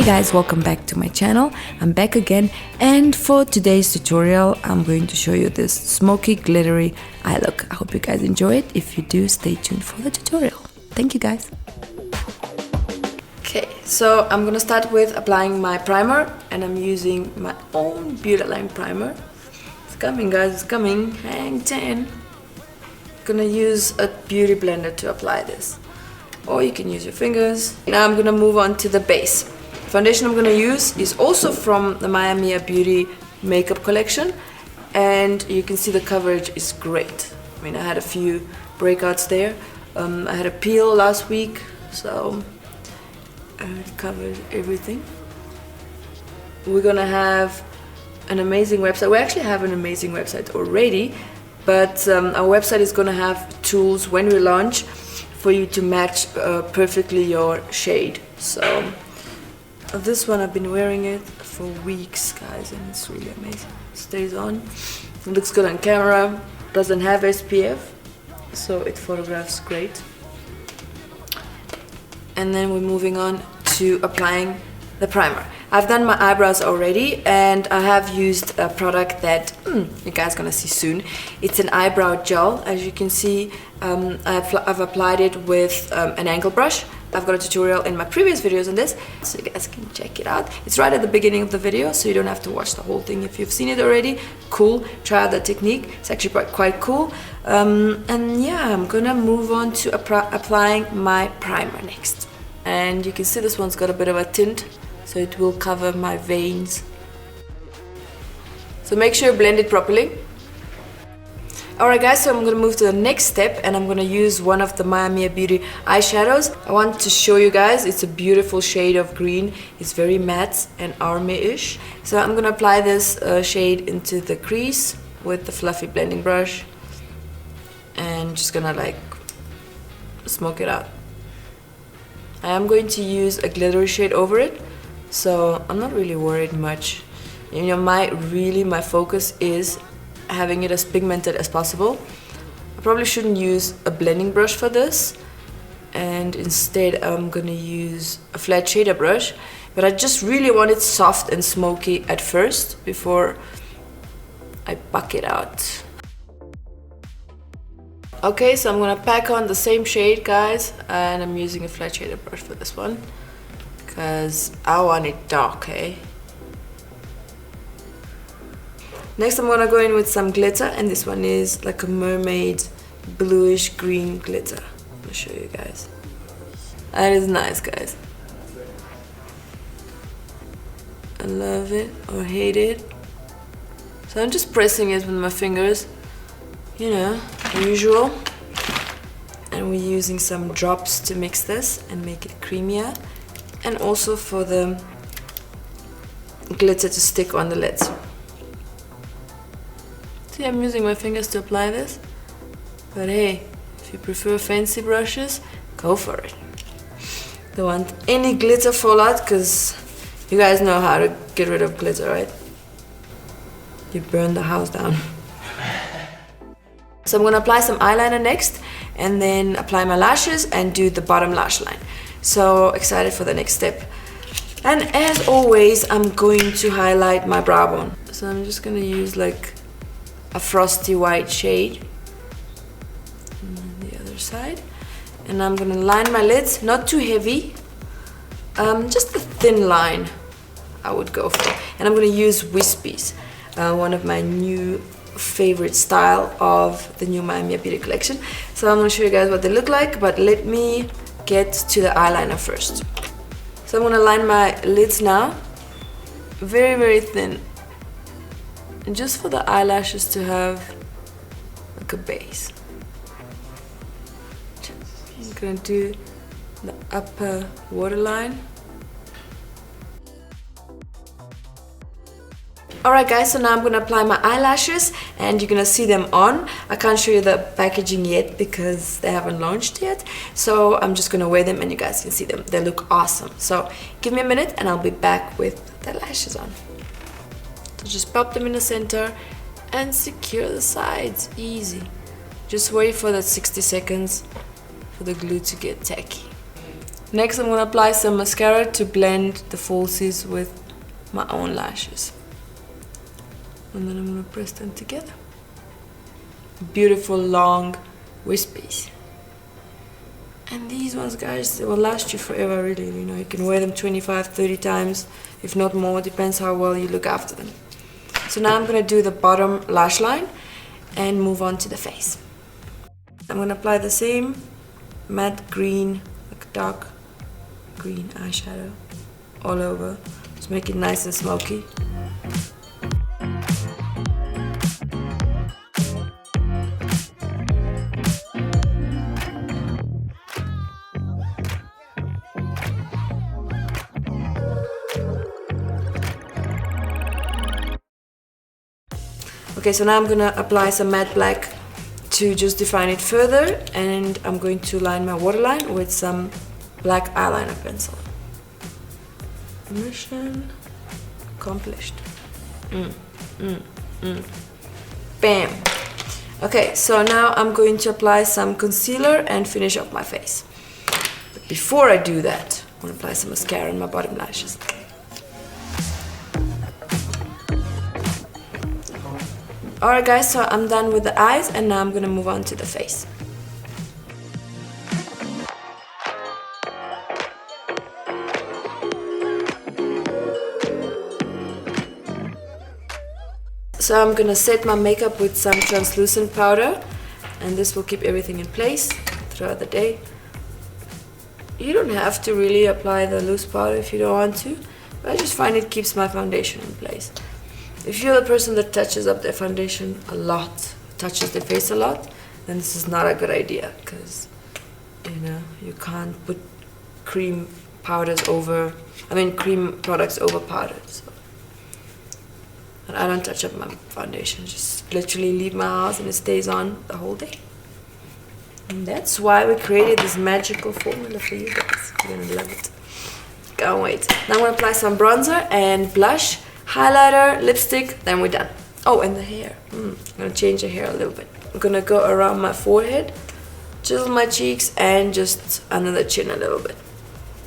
Hey guys, welcome back to my channel. I'm back again, and for today's tutorial I'm going to show you this smoky glittery eye look. I hope you guys enjoy it. If you do, stay tuned for the tutorial. Thank you guys. Okay, so I'm gonna start with applying my primer, and I'm using my own Beauty Line primer. It's coming guys, it's coming. Hang 10. Gonna use a beauty blender to apply this, or you can use your fingers. Now I'm gonna move on to the base. Foundation I'm gonna use is also from the Mia Mia Beauty makeup collection, and you can see the coverage is great. I mean, I had a few breakouts there. I had a peel last week, so it covered everything. We're gonna have an amazing website. We actually have an amazing website already, but our website is gonna have tools when we launch for you to match perfectly your shade. So this one, I've been wearing it for weeks guys, and it's really amazing. It stays on, it looks good on camera, doesn't have SPF, so it photographs great. And then we're moving on to applying the primer. I've done my eyebrows already, and I have used a product that you guys gonna see soon. It's an eyebrow gel. As you can see, I've applied it with an angle brush. I've got a tutorial in my previous videos on this, so you guys can check it out. It's right at the beginning of the video, so you don't have to watch the whole thing. If you've seen it already, cool, try out that technique. It's actually quite cool. And yeah, I'm gonna move on to applying my primer next. And you can see this one's got a bit of a tint, so it will cover my veins. So make sure you blend it properly. Alright guys, so I'm going to move to the next step, and I'm going to use one of the Mia Mia Beauty eyeshadows. I want to show you guys, it's a beautiful shade of green. It's very matte and army-ish. So I'm going to apply this shade into the crease with the fluffy blending brush, and just going to like smoke it out. I am going to use a glittery shade over it, so I'm not really worried much. You know, my focus is having it as pigmented as possible. I probably shouldn't use a blending brush for this, and instead I'm gonna use a flat shader brush, but I just really want it soft and smoky at first before I buck it out. Okay, so I'm gonna pack on the same shade guys, and I'm using a flat shader brush for this one because I want it dark, eh? Next I'm gonna go in with some glitter, and this one is like a mermaid bluish green glitter. I'm gonna show you guys. That is nice guys. I love it or hate it. So I'm just pressing it with my fingers, you know, usual. And we're using some drops to mix this and make it creamier, and also for the glitter to stick on the lids. See, I'm using my fingers to apply this, but hey, if you prefer fancy brushes, go for it. Don't want any glitter fallout, because you guys know how to get rid of glitter, right? You burn the house down. So I'm gonna apply some eyeliner next, and then apply my lashes and do the bottom lash line. So excited for the next step. And as always, I'm going to highlight my brow bone. So I'm just gonna use like a frosty white shade on the other side, and I'm gonna line my lids, not too heavy, just a thin line I would go for. And I'm gonna use wispies, one of my new favorite style of the new Mia Mia Beauty collection. So I'm gonna show you guys what they look like, but let me get to the eyeliner first. So I'm gonna line my lids now, very, very thin, and just for the eyelashes to have like a base. I'm gonna do the upper waterline. Alright guys, so now I'm gonna apply my eyelashes, and you're gonna see them on. I can't show you the packaging yet because they haven't launched yet, so I'm just gonna wear them and you guys can see them. They look awesome. So give me a minute and I'll be back with the lashes on. So just pop them in the center and secure the sides, easy. Just wait for that 60 seconds for the glue to get tacky. Next I'm gonna apply some mascara to blend the falsies with my own lashes. And then I'm gonna press them together. Beautiful long wispies. And these ones, guys, they will last you forever, really. You know, you can wear them 25, 30 times, if not more, depends how well you look after them. So now I'm gonna do the bottom lash line and move on to the face. I'm gonna apply the same matte green, like dark green eyeshadow all over. Just make it nice and smoky. Okay, so now I'm gonna apply some matte black to just define it further, and I'm going to line my waterline with some black eyeliner pencil. Mission accomplished. Bam! Okay, so now I'm going to apply some concealer and finish up my face. But before I do that, I'm gonna apply some mascara on my bottom lashes. Alright guys, so I'm done with the eyes and now I'm gonna move on to the face. So I'm gonna set my makeup with some translucent powder, and this will keep everything in place throughout the day. You don't have to really apply the loose powder if you don't want to, but I just find it keeps my foundation in place. If you're the person that touches up their foundation a lot, touches their face a lot, then this is not a good idea, because you know, you can't put cream products over powder. So. And I don't touch up my foundation, just literally leave my house and it stays on the whole day. And that's why we created this magical formula for you guys. You're gonna love it. Can't wait. Now I'm gonna apply some bronzer and blush, highlighter, lipstick, then we're done. Oh, and the hair. I'm gonna change the hair a little bit. I'm gonna go around my forehead, chisel my cheeks, and just under the chin a little bit.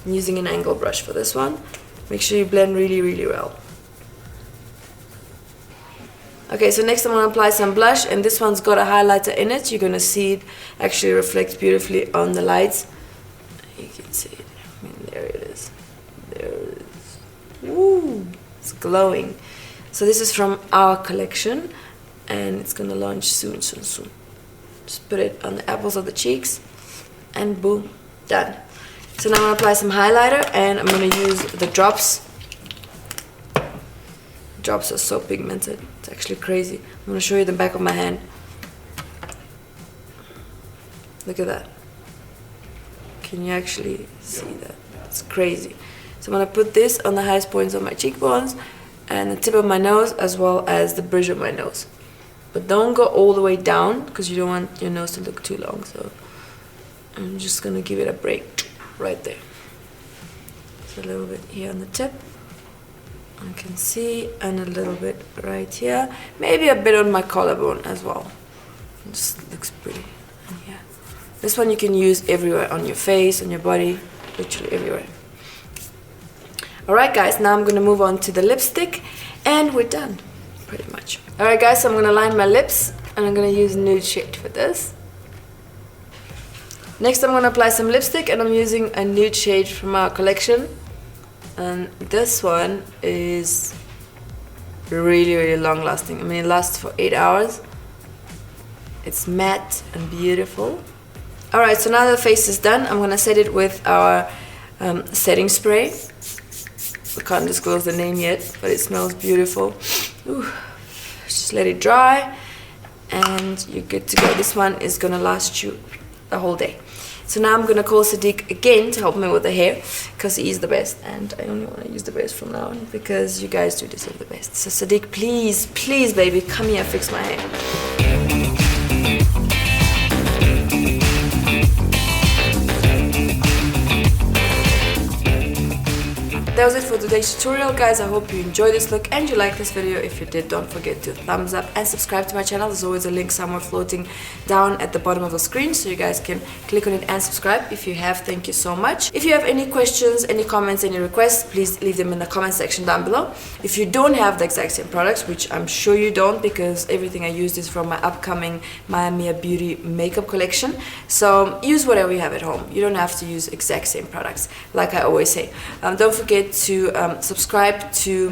I'm using an angle brush for this one. Make sure you blend really, really well. Okay, so next I'm gonna apply some blush, and this one's got a highlighter in it. You're gonna see it actually reflects beautifully on the lights. You can see it. I mean, there it is. There it is. Woo! It's glowing. So this is from our collection, and it's gonna launch soon. Just put it on the apples of the cheeks, and boom, done. So now I'm gonna apply some highlighter, and I'm gonna use the drops. Drops are so pigmented, it's actually crazy. I'm gonna show you the back of my hand. Look at that. Can you actually see that? It's crazy. So I'm gonna put this on the highest points of my cheekbones and the tip of my nose, as well as the bridge of my nose. But don't go all the way down, because you don't want your nose to look too long. So I'm just gonna give it a break right there. So a little bit here on the tip, I can see, and a little bit right here, maybe a bit on my collarbone as well. It just looks pretty. And yeah, this one you can use everywhere, on your face, on your body, literally everywhere. Alright guys, now I'm gonna move on to the lipstick, and we're done, pretty much. Alright guys, so I'm gonna line my lips, and I'm gonna use nude shade for this. Next I'm gonna apply some lipstick, and I'm using a nude shade from our collection. And this one is really, really long lasting. I mean, it lasts for 8 hours. It's matte and beautiful. Alright, so now the face is done, I'm gonna set it with our setting spray. I can't disclose the name yet, but it smells beautiful. Ooh. Just let it dry, and you're good to go. This one is gonna last you the whole day. So now I'm gonna call Sadiq again to help me with the hair, because he is the best, and I only want to use the best from now on, because you guys do deserve the best. So Sadiq, please, please baby, come here, fix my hair. that was it for today's tutorial, guys. I hope you enjoyed this look and you liked this video. If you did, don't forget to thumbs up and subscribe to my channel. There's always a link somewhere floating down at the bottom of the screen, so you guys can click on it and subscribe. If you have, thank you so much. If you have any questions, any comments, any requests, please leave them in the comment section down below. If you don't have the exact same products, which I'm sure you don't, because everything I used is from my upcoming Maya Beauty makeup collection, so use whatever you have at home. You don't have to use exact same products, like I always say. Don't forget to subscribe to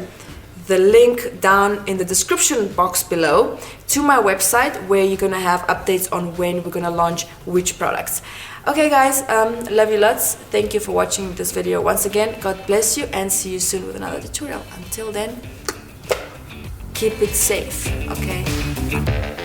the link down in the description box below to my website, where you're gonna have updates on when we're gonna launch which products. Okay guys, love you lots. Thank you for watching this video once again. God bless you, and see you soon with another tutorial. Until then, keep it safe, okay?